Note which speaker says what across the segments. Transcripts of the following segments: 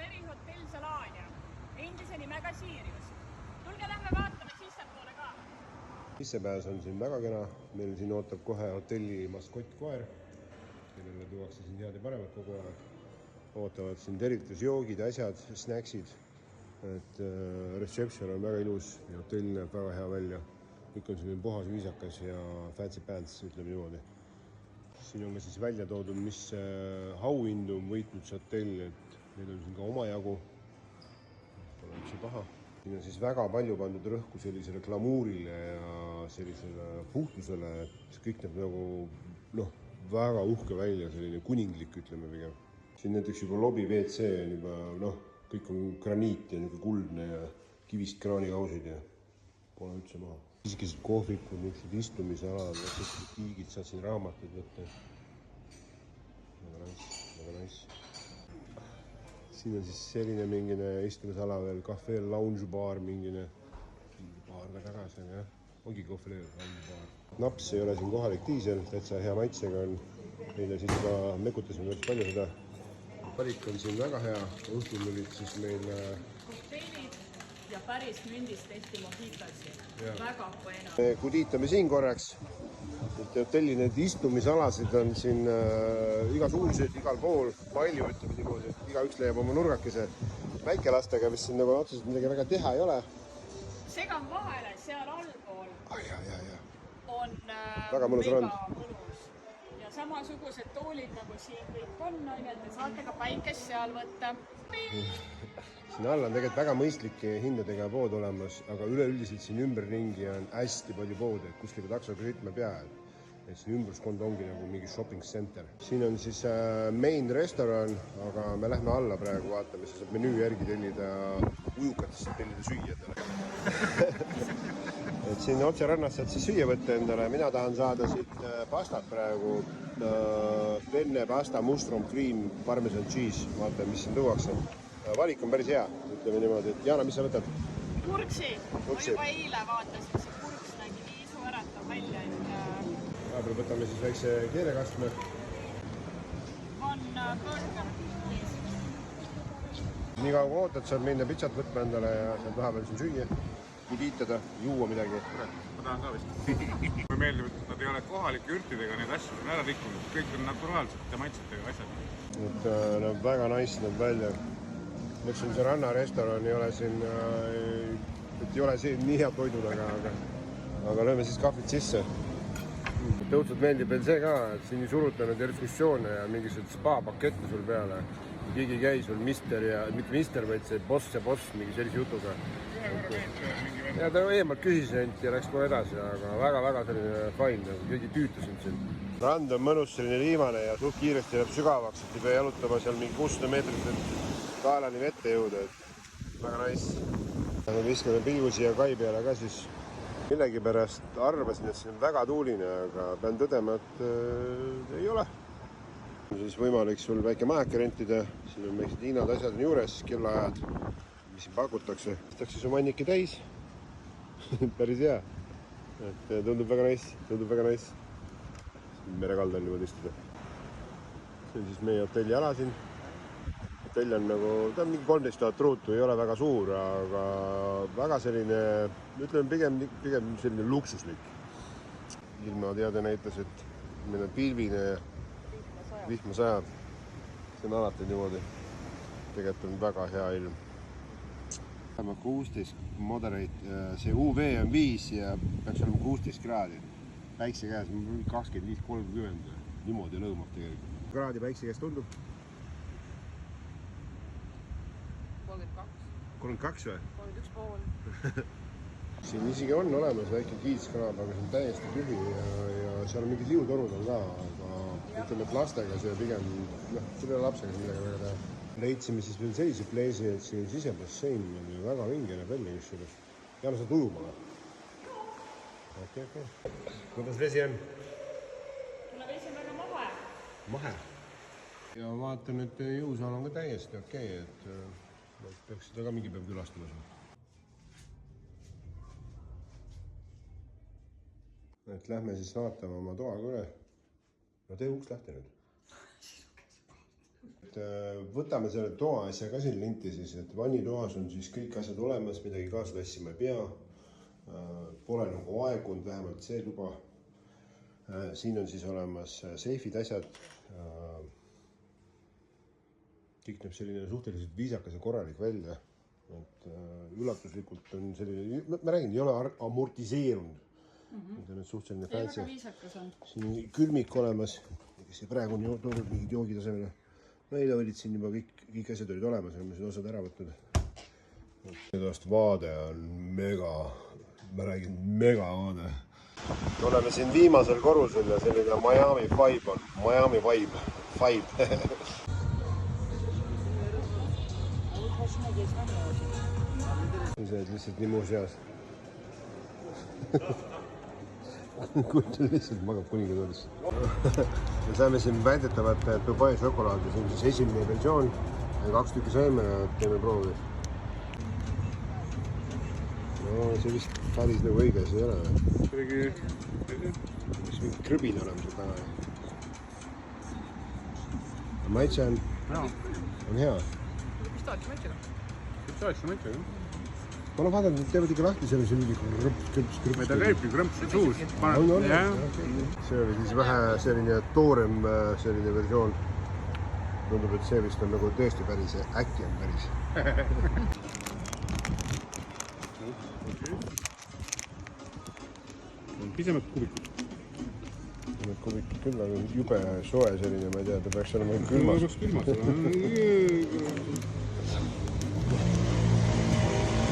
Speaker 1: merihotell Salania, endise nimega Sirius. Tulge lähme vaatame sissepoole ka.
Speaker 2: Sissepääs on siin väga kena. Meil siin ootab kohe hotelli maskottkoer, kellele tuuakse siin head ja paremat kogu aeg. Ootavad siin tervitusjoogid, asjad, snäksid. Et reception on väga ilus ja hotell näeb väga hea välja. Kõik on selline puhas viisakas ja fancy pants, ütleme niimoodi. Siin on ka siis välja toodud, mis auhindu on võitnud see hotell, et meil on siin ka omajagu. Pole üldse paha. Siin on siis väga palju pandud rõhku sellisele glamuurile ja sellisele puhtusele, et kõik näeb nagu väga uhke välja, selline kuninglik, ütleme pigem. Siin näiteks juba lobi WC on juba, kõik on graniit ja kuldne ja kivist kraanikausid ja pole üldse maha. Isikesed kohvikud, niisugused istumisalad, tiigid, saad siin raamatuid võtta. Väga nice. Siin on siis selline mingine istumisala veel, kahve, lounge bar, mingine baar väga tagasi, jah. Ongi kohve, lounge bar. Naps ei ole siin kohalik diisel, täitsa hea maitsega on. Meile siis juba mekutasime päris palju seda. Valik on siin väga hea. Õhtul olid siis meil
Speaker 1: kokteilid ja päris mündist tehti mojitosi. Väga buena.
Speaker 2: Me kuditame siin korraks. Hotelli need istumisalasid on siin igasuguseid, igal pool palju, ütleme niimoodi, et igaüks leiab oma nurgakese. Väikelastega vist siin nagu otseselt midagi väga teha ei ole.
Speaker 1: Segan vahele, seal allpool on
Speaker 2: väga mõnus rand.
Speaker 1: Ja samasugused toolid nagu siin kõik on, et te saate ka päikest seal võtta.
Speaker 2: Siin all on tegelikult väga mõistlike hindadega pood olemas, aga üleüldiselt siin ümberringi on hästi palju poode, kus liiga taksoga sõitma pea. Et siin ümbruskond ongi nagu mingi shopping center. Siin on siis main restoran, aga me lähme alla praegu vaatame, siis saab menüü järgi tellida ujukatest, saab tellida süüa endale. Et siin otse rannast saad siis süüa võtta endale. Mina tahan saada siit pastat praegu. Penne, pasta, mushroom, cream, parmesan cheese. Vaatame, mis siin tuuakse. Valik on päris hea, ütleme niimoodi. Et Jana, mis sa võtad?
Speaker 1: Kurksi. Ma juba eile vaatasin, see kurks nägi nii suuretav välja, et...
Speaker 2: Vahepeal võtame siis väikse keelekastme.
Speaker 1: On burger.
Speaker 2: Nii kaua kui ootad, saad minna pitsat võtma endale ja saad vahepeal siin süüa, kudiitada, juua midagi.
Speaker 3: Ma tahan ka vist. Mulle meeldib, et nad ei ole kohalike ürtidega, need asjad on ära rikkunud. Kõik on naturaalselt ja maitsetega asjad.
Speaker 2: Et näeb väga nice näeb välja. Miks on see rannarestoran ei ole siin, et ei ole siin nii hea toidud, aga lööme siis kahvit sisse. Tõutsult meeldib veel see ka, et siin ei suruta need ekskursioone ja mingisugused spa-pakette sul peale. Keegi ei käi sul mister ja, mitte mister, vaid see boss mingi sellise jutuga. Ja ta eemalt küsis ainult ja läks kohe edasi, aga väga-väga selline fine, keegi tüütasid siin. Rand on mõnus selline liimane ja suht kiiresti läheb sügavaks, et ei pea jalutama seal mingi 600 meetrit, et kaelani vette jõuda, et väga nice. Me viskame pilgu siia kai peale ka siis. Millegipärast arvasin, et siin on väga tuuline, aga pean tõdema, et ei ole. Siis võimalik sul väike majake rentida, siin on väiksed hinnad, asjad on juures, kellaajad, mis siin pakutakse. Tõstakse su manniki täis, päris hea, et tundub väga nice. Merekaldal niimoodi istuda. See on siis meie hotelli ala siin. Hotell on nagu, ta on mingi 13 000 ruutu, ei ole väga suur, aga väga selline, ütleme pigem selline luksuslik. Ilma teada näitas, et meil on pilvine ja vihma sajab. See on alati niimoodi. Tegelikult on väga hea ilm. 16 moderate, see UV on 5 ja peaks olema 16 kraadi. Päikse käes on 25-30, niimoodi lõõmab tegelikult. Kraadi päikse käes tundub? 32 või?
Speaker 1: 31,5.
Speaker 2: Siin isegi on olemas väike kiitskraab, aga see on täiesti tühi ja seal on mingid liutorud on ka, aga ütleme, et lastega see pigem, selle lapsega midagi väga teha. Leidsime siis veel sellise pleesi, et siin sisebassein on väga vinge näeb välja just selles. Jana, saad ujuma või? Okei. Kuidas vesi on?
Speaker 1: Mulle vesi on väga mahe.
Speaker 2: Mahe? Ja vaatan, et jõusaal on ka täiesti okei, et peaks seda ka mingi päev külastama siin. Et lähme siis vaatama oma toaga üle. No tee uks lähte nüüd. Võtame selle toa asja ka siin linti siis, et vannitoas on siis kõik asjad olemas, midagi kaasa tassima ei pea. Pole nagu aegunud, vähemalt see tuba. Siin on siis olemas seifid, asjad. Kõik näeb selline suhteliselt viisakas ja korralik välja. Et üllatuslikult on selline, ma räägin, ei ole amortiseerunud. See on suhteline fancy.
Speaker 1: Väga viisakas on.
Speaker 2: Siin külmik olemas, kes praegu on toodud mingid joogitasemele. Meile olid siin juba kõik asjad olid olemas, oleme siin osad ära võtnud. Nüüd vaade on mega, ma räägin mega vaade. Oleme siin viimasel korrusel ja selline Miami vibe on. Miami vibe. See on lihtsalt nii muu seas. Kuid lihtsalt magab kuningatoolist. Me saime siin väidetavat Dubai šokolaadi, see on siis esimene versioon. 2 tükki saime ja teeme proovi. No see vist päris nagu õige asi ei ole. Mis mingi krõbin oleme seal taga. Maitse on hea.
Speaker 3: Pistaači maitsega.
Speaker 2: Ma olen vaadanud, et teevad ikka lahti selle mingi krõps.
Speaker 3: Ta käibki krõmpsi suus.
Speaker 2: See oli siis vähe selline toorem selline versioon. Tundub, et see vist on nagu tõesti päris, äkki on päris.
Speaker 3: Pisemad kubikud.
Speaker 2: Pisemad kubikud küll, aga jube soe selline, ma ei tea, ta peaks olema külmas.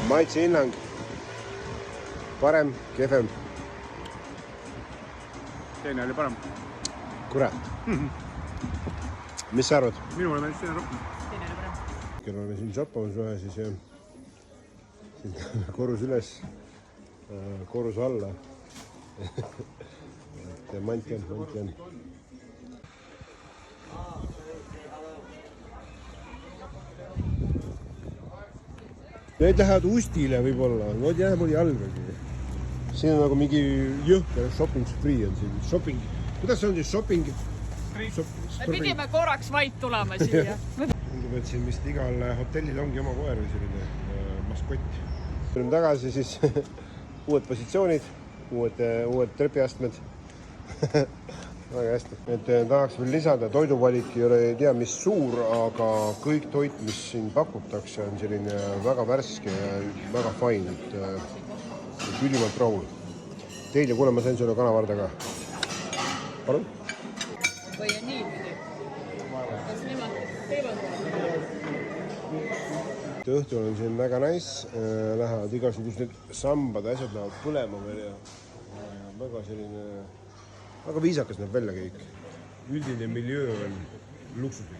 Speaker 2: Maitse hinnang. Parem, kehvem.
Speaker 3: Teine oli parem.
Speaker 2: Kurat. Mis sa arvad?
Speaker 3: Minule meeldis teine rohkem.
Speaker 1: Teine oli parem.
Speaker 2: Kell oleme siin shoppamas vähe siis ja siin korrus üles, korrus alla. Mantjan. Need lähevad Ustile võib-olla, no jääb oli jalgagi. Siin on nagu mingi jõhker shopping spree on siin. Shopping, kuidas see on siis shopping?
Speaker 1: Me pidime korraks vait tulema siia.
Speaker 2: Tundub, et siin vist igal hotellil ongi oma koer või selline maskott. Tuleme tagasi siis uued positsioonid, uued trepiastmed. Väga hästi. Et tahaks veel lisada, toiduvalik ei ole ei tea mis suur, aga kõik toit, mis siin pakutakse, on selline väga värske ja väga fine, et ülimalt rahul. Teil ja kuule, ma sain sulle kanavardaga. Palun?
Speaker 1: Või on niipidi? Kas nemad teevad?
Speaker 2: Õhtul on siin väga nice, lähevad igasugused sambad, asjad lähevad põlema veel ja väga selline... Väga viisakas näeb välja kõik. Üldine miljöö on luksuslik.